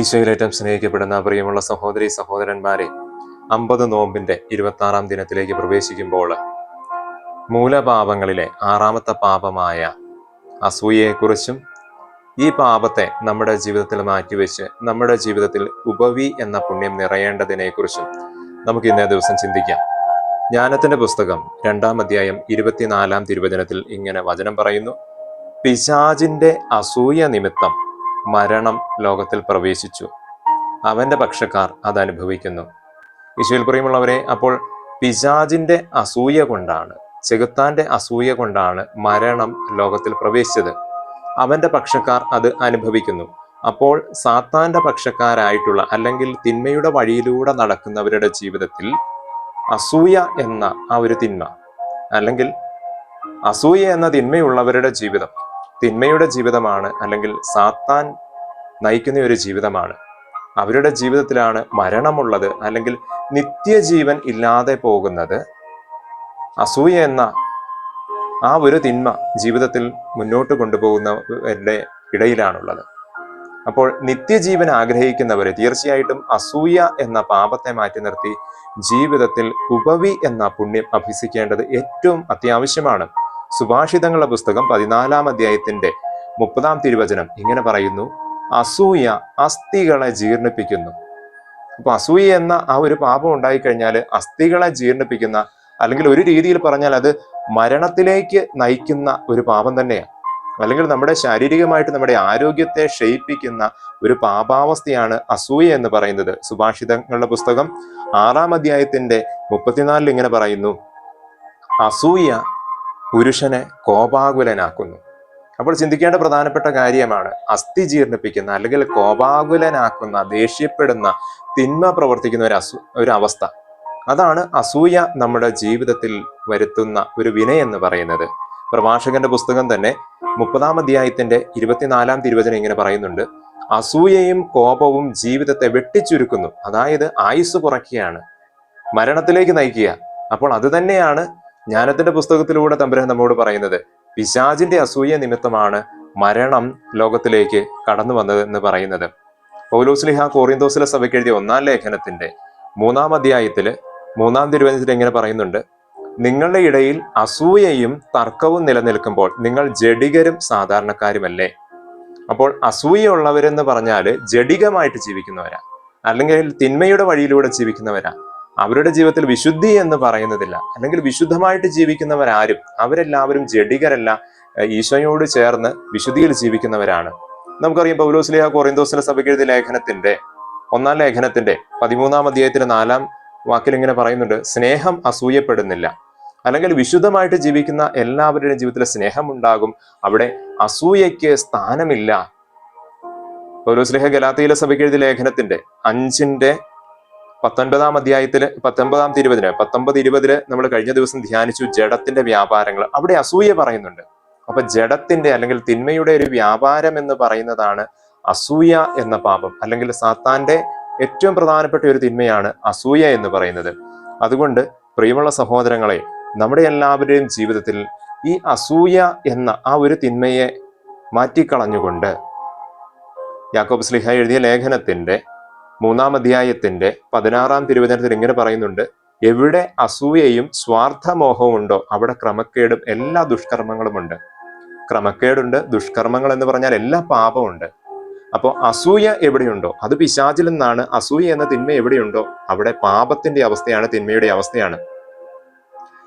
ഈശോയിലേറ്റം സ്നേഹിക്കപ്പെടുന്ന പ്രിയമുള്ള സഹോദരി സഹോദരന്മാരെ, 50 നോമ്പിന്റെ 26-ാം ദിനത്തിലേക്ക് പ്രവേശിക്കുമ്പോൾ മൂലപാപങ്ങളിലെ 6-ാമത്തെ പാപമായ അസൂയയെക്കുറിച്ചും ഈ പാപത്തെ നമ്മുടെ ജീവിതത്തിൽ മാറ്റിവെച്ച് നമ്മുടെ ജീവിതത്തിൽ ഉപവി എന്ന പുണ്യം നിറയേണ്ടതിനെക്കുറിച്ചും നമുക്ക് ഇന്നേ ദിവസം ചിന്തിക്കാം. ജ്ഞാനത്തിന്റെ പുസ്തകം 2-ാം അധ്യായം 24-ാം തിരുവചനത്തിൽ ഇങ്ങനെ വചനം പറയുന്നു: പിശാചിന്റെ അസൂയ നിമിത്തം മരണം ലോകത്തിൽ പ്രവേശിച്ചു, അവന്റെ പക്ഷക്കാർ അത് അനുഭവിക്കുന്നു. ഈശോയിൽ പ്രിയമുള്ളവരെ, അപ്പോൾ പിശാചിന്റെ അസൂയ കൊണ്ടാണ്, ചെകുത്താന്റെ അസൂയ കൊണ്ടാണ് മരണം ലോകത്തിൽ പ്രവേശിച്ചത്. അവന്റെ പക്ഷക്കാർ അത് അനുഭവിക്കുന്നു. അപ്പോൾ സാത്താന്റെ പക്ഷക്കാരായിട്ടുള്ള അല്ലെങ്കിൽ തിന്മയുടെ വഴിയിലൂടെ നടക്കുന്നവരുടെ ജീവിതത്തിൽ അസൂയ എന്ന ആ ഒരു തിന്മ, അല്ലെങ്കിൽ അസൂയ എന്ന തിന്മയുള്ളവരുടെ ജീവിതം തിന്മയുടെ ജീവിതമാണ്, അല്ലെങ്കിൽ സാത്താൻ നയിക്കുന്ന ഒരു ജീവിതമാണ്. അവരുടെ ജീവിതത്തിലാണ് മരണമുള്ളത്, അല്ലെങ്കിൽ നിത്യജീവൻ ഇല്ലാതെ പോകുന്നത്. അസൂയ എന്ന ആ ഒരു തിന്മ ജീവിതത്തിൽ മുന്നോട്ട് കൊണ്ടുപോകുന്നവരുടെ ഇടയിലാണുള്ളത്. അപ്പോൾ നിത്യജീവൻ ആഗ്രഹിക്കുന്നവര് തീർച്ചയായിട്ടും അസൂയ എന്ന പാപത്തെ മാറ്റി നിർത്തി ജീവിതത്തിൽ ഉപവി എന്ന പുണ്യം അഭ്യസിക്കേണ്ടത് ഏറ്റവും അത്യാവശ്യമാണ്. സുഭാഷിതങ്ങളുടെ പുസ്തകം 14-ാം അധ്യായത്തിന്റെ 30-ാം തിരുവചനം ഇങ്ങനെ പറയുന്നു: അസൂയ അസ്ഥികളെ ജീർണിപ്പിക്കുന്നു. അപ്പൊ അസൂയ എന്ന ആ ഒരു പാപം ഉണ്ടായിക്കഴിഞ്ഞാൽ അസ്ഥികളെ ജീർണിപ്പിക്കുന്ന, അല്ലെങ്കിൽ ഒരു രീതിയിൽ പറഞ്ഞാൽ അത് മരണത്തിലേക്ക് നയിക്കുന്ന ഒരു പാപം തന്നെയാണ്. അല്ലെങ്കിൽ നമ്മുടെ ശാരീരികമായിട്ട് നമ്മുടെ ആരോഗ്യത്തെ ക്ഷയിപ്പിക്കുന്ന ഒരു പാപാവസ്ഥയാണ് അസൂയ എന്ന് പറയുന്നത്. സുഭാഷിതങ്ങളുടെ പുസ്തകം 6-ാം അധ്യായത്തിന്റെ 34-ൽ ഇങ്ങനെ പറയുന്നു: അസൂയ പുരുഷനെ കോപാകുലനാക്കുന്നു. അപ്പോൾ ചിന്തിക്കേണ്ട പ്രധാനപ്പെട്ട കാര്യമാണ്, അസ്ഥി ജീർണിപ്പിക്കുന്ന അല്ലെങ്കിൽ കോപാകുലനാക്കുന്ന, ദേഷ്യപ്പെടുന്ന, തിന്മ പ്രവർത്തിക്കുന്ന ഒരു അവസ്ഥ. അതാണ് അസൂയ നമ്മുടെ ജീവിതത്തിൽ വരുത്തുന്ന ഒരു വിനയെന്ന് പറയുന്നത്. പ്രഭാഷകന്റെ പുസ്തകം തന്നെ 30-ാം അധ്യായത്തിന്റെ 24-ാം തിരുവചനം ഇങ്ങനെ പറയുന്നുണ്ട്: അസൂയയും കോപവും ജീവിതത്തെ വെട്ടിച്ചുരുക്കുന്നു, അതായത് ആയുസ് കുറയ്ക്കുകയാണ്, മരണത്തിലേക്ക് നയിക്കുക. അപ്പോൾ അത് തന്നെയാണ് ജ്ഞാനത്തിന്റെ പുസ്തകത്തിലൂടെ തമ്പുരാൻ നമ്മോട് പറയുന്നത്. പിശാചിന്റെ അസൂയ നിമിത്തമാണ് മരണം ലോകത്തിലേക്ക് കടന്നു വന്നത് എന്ന് പറയുന്നത്. പൗലോസ്ലീഹ കോറിന്തോസിലെ സഭയ്ക്ക് എഴുതിയ 1-ാം ലേഖനത്തിന്റെ 3-ാം അധ്യായത്തില് 3-ാം തിരുവചനത്തിൽ എങ്ങനെ പറയുന്നുണ്ട്: നിങ്ങളുടെ ഇടയിൽ അസൂയയും തർക്കവും നിലനിൽക്കുമ്പോൾ നിങ്ങൾ ജഡികരും സാധാരണക്കാരുമല്ലേ. അപ്പോൾ അസൂയുള്ളവരെന്ന് പറഞ്ഞാല് ജഡികമായിട്ട് ജീവിക്കുന്നവരാ, അല്ലെങ്കിൽ തിന്മയുടെ വഴിയിലൂടെ ജീവിക്കുന്നവരാ. അവരുടെ ജീവിതത്തിൽ വിശുദ്ധി എന്ന് പറയുന്നതില്ല, അല്ലെങ്കിൽ വിശുദ്ധമായിട്ട് ജീവിക്കുന്നവരാരും, അവരെല്ലാവരും ജഡികരല്ല, ഈശോയോട് ചേർന്ന് വിശുദ്ധിയിൽ ജീവിക്കുന്നവരാണ്. നമുക്കറിയാം, പൗലോസ്ലീഹ കൊറിന്തോസിലെ സഭയ്ക്ക് എഴുതിയ ലേഖനത്തിന്റെ 1-ാം ലേഖനത്തിന്റെ 13-ാം അധ്യായത്തിന്റെ 4-ാം വാക്കിൽ ഇങ്ങനെ പറയുന്നുണ്ട്: സ്നേഹം അസൂയപ്പെടുന്നില്ല. അല്ലെങ്കിൽ വിശുദ്ധമായിട്ട് ജീവിക്കുന്ന എല്ലാവരുടെയും ജീവിതത്തിൽ സ്നേഹം ഉണ്ടാകും, അവിടെ അസൂയയ്ക്ക് സ്ഥാനമില്ല. പൗലോസ്ലീഹ ഗലാത്യയിലെ സഭയ്ക്ക് എഴുതിയ ലേഖനത്തിന്റെ 5-ന്റെ 19-ാം അധ്യായത്തില് 19-ാം തിരുവചനം 19-20 നമ്മൾ കഴിഞ്ഞ ദിവസം ധ്യാനിച്ചു ജഡത്തിന്റെ വ്യാപാരങ്ങൾ. അവിടെ അസൂയ പറയുന്നുണ്ട്. അപ്പൊ ജഡത്തിന്റെ അല്ലെങ്കിൽ തിന്മയുടെ ഒരു വ്യാപാരം എന്ന് പറയുന്നതാണ് അസൂയ എന്ന പാപം, അല്ലെങ്കിൽ സാത്താന്റെ ഏറ്റവും പ്രധാനപ്പെട്ട ഒരു തിന്മയാണ് അസൂയ എന്ന് പറയുന്നത്. അതുകൊണ്ട് പ്രിയമുള്ള സഹോദരങ്ങളെ, നമ്മുടെ എല്ലാവരുടെയും ജീവിതത്തിൽ ഈ അസൂയ എന്ന ആ ഒരു തിന്മയെ മാറ്റിക്കളഞ്ഞുകൊണ്ട് യാക്കോബ് ശ്ലീഹ എഴുതിയ ലേഖനത്തിന്റെ 3-ാം അധ്യായത്തിന്റെ 16-ാം തിരുവചനത്തിൽ ഇങ്ങനെ പറയുന്നുണ്ട്: എവിടെ അസൂയയും സ്വാർത്ഥമോഹവും ഉണ്ടോ അവിടെ ക്രമക്കേടും എല്ലാ ദുഷ്കർമ്മങ്ങളും ഉണ്ട്. ക്രമക്കേടുണ്ട്, ദുഷ്കർമ്മങ്ങൾ എന്ന് പറഞ്ഞാൽ എല്ലാ പാപമുണ്ട്. അപ്പോൾ അസൂയ എവിടെയുണ്ടോ അത് പിശാചിൽ നിന്നാണ്. അസൂയ എന്ന തിന്മ എവിടെയുണ്ടോ അവിടെ പാപത്തിന്റെ അവസ്ഥയാണ്, തിന്മയുടെ അവസ്ഥയാണ്.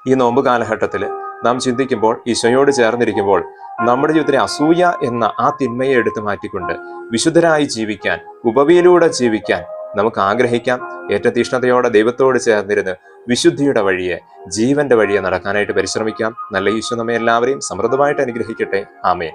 ഈ നോമ്പ് കാലഘട്ടത്തിൽ നാം ചിന്തിക്കുമ്പോൾ, ഈശോയോട് ചേർന്നിരിക്കുമ്പോൾ, നമ്മുടെ ജീവിതത്തിലെ അസൂയ എന്ന ആ തിന്മയെ എടുത്തു മാറ്റിക്കൊണ്ട് വിശുദ്ധരായി ജീവിക്കാൻ, ഉപവിയിലൂടെ ജീവിക്കാൻ നമുക്ക് ആഗ്രഹിക്കാം. ഏറ്റവും തീഷ്ണതയോടെ ദൈവത്തോട് ചേർന്നിരുന്ന് വിശുദ്ധിയുടെ വഴിയെ, ജീവന്റെ വഴിയെ നടക്കാനായിട്ട് പരിശ്രമിക്കാം. നല്ല ഈശോ നമ്മെ എല്ലാവരെയും സമൃദ്ധമായിട്ട് അനുഗ്രഹിക്കട്ടെ. ആമേൻ.